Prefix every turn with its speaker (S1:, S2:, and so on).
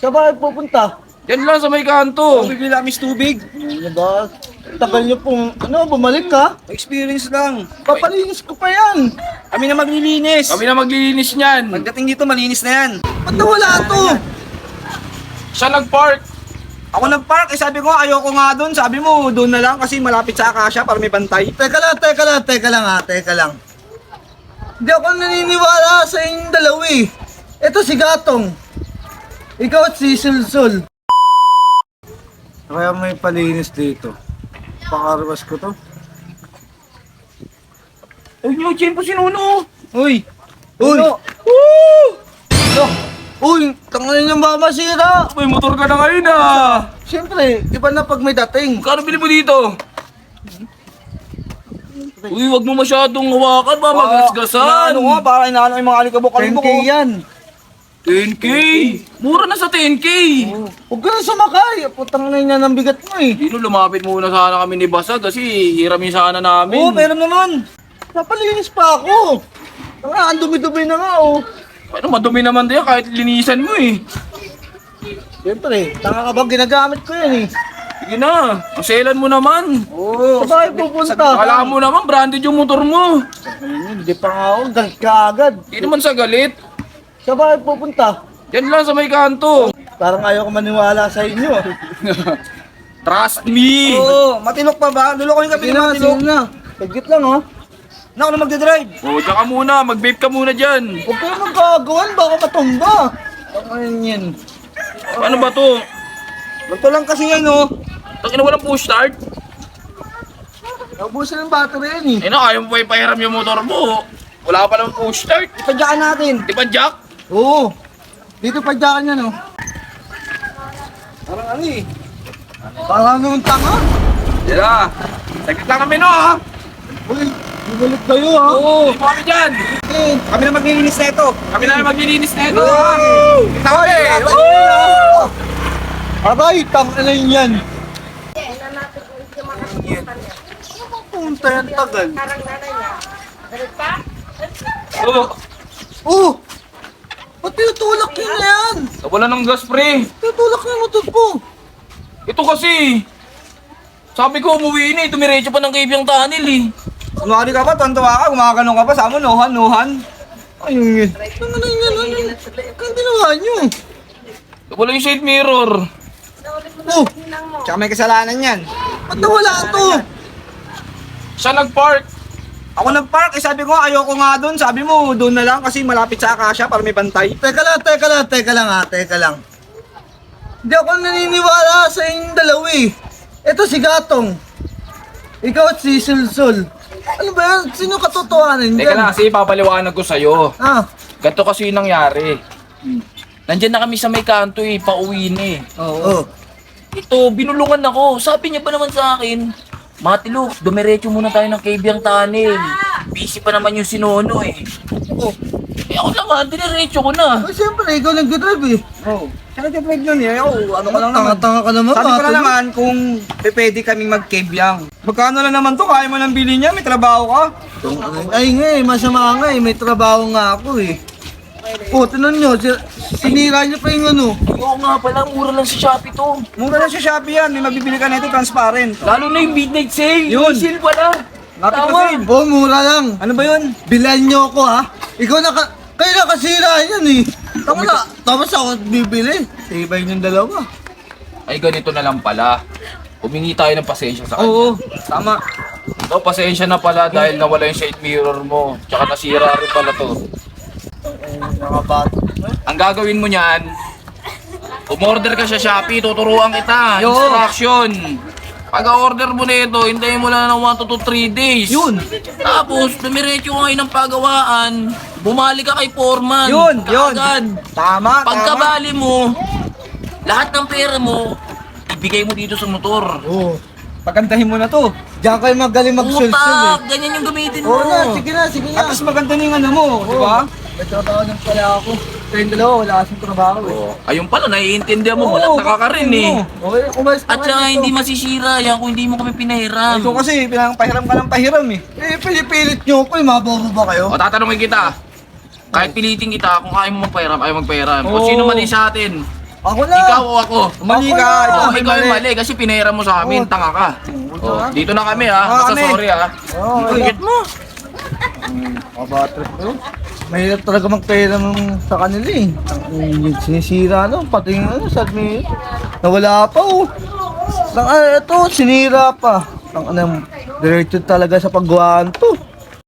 S1: Sa bakit pupunta?
S2: Yan lang sa may kanto.
S3: Bibili namin tubig.
S1: Ano ba? Tagal niyo pong, bumalik ka?
S3: Experience lang.
S1: Papalinis ko pa yan.
S3: Kami na maglilinis.
S2: Kami na maglilinis niyan.
S3: Pagdating dito, malinis na yan.
S1: Ba't nawala to?
S2: Siya nag-park.
S3: Ako nag-park, sabi ko ayoko nga doon. Sabi mo, doon na lang kasi malapit sa Akasya para may bantay.
S1: Teka lang. Hindi ako naniniwala sa inyong dalawa eh. Ito si Gatong. Ikaw at si Sulsul. Kaya may palinis dito. Pakarwas ko to.
S2: Huwag niyo, tiyempo si Nuno.
S3: Uy!
S1: Uy!
S3: Woo!
S1: Uy! Tanganin yung masira!
S2: May motor ka na ngayon ah.
S1: Siyempre, iba na pag may dating.
S2: Magkano bili mo dito? Uy, wag mo masyadong hawakan, ba magasgasan.
S3: Ano nga, para inaano yung mga alikabok-alikabok.
S1: 10K yan.
S2: 10K. Mura na sa 10K.
S1: Huwag ka na sumakay. Putang na niya ng bigat mo eh.
S2: Dino, lumapit muna sana kami ni Basag kasi hiramin sana namin.
S3: Oo, pero naman.
S1: Napalinis pa ako. Ang dumi-dumi na nga oh.
S2: Ano, madumi naman din kahit linisan mo eh.
S1: Siyempre, tanga ka ba? Ginagamit ko yan eh.
S2: Sige na, ang selan mo naman.
S3: Oo.
S1: Sa bakit pupunta?
S2: Kala mo naman, branded yung motor mo.
S1: Hindi pa nga ako. Galit ka agad.
S2: Hindi naman sa galit.
S1: Sa bakit pupunta?
S2: Yan lang sa may kanto.
S1: Parang ayaw ko maniwala sa inyo.
S2: Trust me.
S3: Oo, matilok pa ba? Lulo ko yung kape
S1: Sige
S3: ng
S1: na,
S3: matilok.
S1: sige na. Saglit lang oh.
S3: Na ako na magdadrive.
S2: O, tsaka muna, mag-vape ka muna dyan.
S1: Huwag kayo magkagawan, baka matumba. Tanganin yan.
S2: Ano ba to?
S3: Ganito lang kasi yan, oh.
S2: Tangina, walang push start.
S1: Naubusan ng battery yan eh.
S2: Eh na, ayaw mo pa ipahiram yung motor mo. Wala pa naman push start.
S3: Ipadyakan natin.
S2: Di ba, Jack?
S1: Oo. Dito pa dyakan yan oh.
S3: Parang ano eh.
S1: Parang nung tanga.
S2: Yan na. Saglit lang kami, no, ha?
S1: Uy, bumalik kayo ha.
S2: Oo, kami dyan.
S1: Eh,
S3: Kami na maglilinis na ito.
S2: Kami na maglilinis na ito, ha? Kita kami.
S1: Aray, tanga na yan. Punta yan tagal.
S2: Oo.
S1: Oh! Ba't tinutulak yun na yan?
S2: Wala ng gas, pre.
S1: Tinutulak na yung motor ko.
S2: Ito kasi. Sabi ko, umuwi na eh. Tumiretso pa ng Kabyang Tunnel, eh.
S3: Kunwari ka pa, tuwan-tuwa ka, gumaganon ka pa. Sa mo, nuhan.
S1: Ayun yun. Tanga na yan. Ang ginawa nyo.
S2: Wala yung side mirror.
S1: Oh!
S3: Tsaka may kasalanan yan.
S1: Ba't nawala to?
S2: Siya nag-park.
S3: Ako nag-park, sabi ko ayoko nga doon. Sabi mo, doon na lang kasi malapit sa Akasya para may bantay.
S1: Teka lang. Hindi ako naniniwala sa inyong dalawa eh. Ito si Gatong. Ikaw at si Sulsul. Ano ba yan? Sino katotohanan
S2: Teka
S1: dyan?
S2: lang, kasi papaliwanag ko sa'yo.
S1: Ah,
S2: Ganito kasi yung nangyari. Nandyan na kami sa may kanto eh, pauwi na eh.
S1: oo.
S2: Ito, binulungan ako. Sabi niya pa naman sa akin, Matilok, dumiretso muna tayo ng Kabyang Tunnel. Busy pa naman yung sinono eh.
S1: Oh.
S2: Eh ako naman, diniretso ko na.
S1: Oh, siyempre, ikaw nag-drive eh.
S3: Oo. Tsaka nag-drive nun eh. Ako, ano ka lang naman.
S1: Tanga-tanga ka naman.
S3: Sabi ko na
S1: Gatong.
S3: naman kung pwede kaming mag-cabyang. Magkano lang naman to, kaya mo nang bilhin niya, may trabaho ka.
S1: Ay nga eh, masama nga eh. May trabaho nga ako eh. Oh, tinan nyo. Sinira nyo pa yung ano.
S2: Oo nga pala, mura lang sa Shopee to.
S3: Mura lang sa Shopee yan, may mabibili ka nito transparent.
S2: Lalo na yung midnight sale.
S3: Yun.
S2: Yung sale pala.
S3: Lapit na
S2: Tama.
S3: sale.
S1: Oh, mura lang.
S3: Ano ba yun?
S1: Bilan nyo ako ha. Ikaw kayo nakasira yan eh. Tapos ako bibili. Tibay yung dalawa.
S2: Ay ganito na lang pala. Humingi tayo ng pasensya sa kanya.
S3: Oo, tama.
S2: So, pasensya na pala dahil nawala yung side mirror mo. Tsaka nasira rin pala to.
S1: Mga bata.
S2: Ang gagawin mo niyan, umorder ka sa Shopee, tuturuan kita.
S3: Yo.
S2: Instruction. Pag-order mo na ito, hintayin mo lang ng 1 to 3 days.
S3: Yun.
S2: Tapos, dumiretso ka ngayon ng pagawaan, bumalik ka kay Foreman.
S3: Yun.
S2: Kaagad.
S3: Tama, tama.
S2: Pagkabali mo, lahat ng pera mo, ibigay mo dito sa motor.
S1: Oo.
S3: Pagandahin mo na to.
S1: Diyan kayo magaling magsulsul eh.
S2: Utak, ganyan yung gamitin mo.
S1: Oo na, sige na.
S3: At mas maganda na yung ano mo, di ba?
S1: May trabaho ng pala ako. Kayong dalawa, wala kasing trabaho eh.
S2: Oh, ayun pala, naiintindihan mo,
S3: Oo,
S2: manataka ka rin eh.
S1: Okay, umalis
S2: At saka hindi masisira yan kung hindi mo kami pinahiram.
S3: Ito kasi, pahiram ka ng pahiram eh.
S1: Eh, pinipilit nyo ako eh. Mabobo ba kayo?
S2: O tatanungin kita, kahit pilitin kita kung kaya mo magpahiram, ayaw magpahiram.
S3: Oo.
S2: O sino man din sa atin,
S1: Ako na.
S2: Ikaw o ako?
S3: Mali
S1: Ako
S3: ka.
S1: na.
S3: Ikaw
S2: Oh,
S3: may
S2: ikaw yung
S3: mali.
S2: mali kasi pinahira mo sa amin,
S1: Oh.
S2: tanga ka. Oh, dito na kami ha, basta
S3: kami.
S2: sorry ha.
S1: Oh,
S2: Ingit mo.
S1: Kabatres ko. Mahirap talaga magpera sa kanila eh. Yung sinisira no, pati yung ano, sa amin. Nawala pa oh. Ito, sinira pa. Ang diretso talaga sa paggawaan to.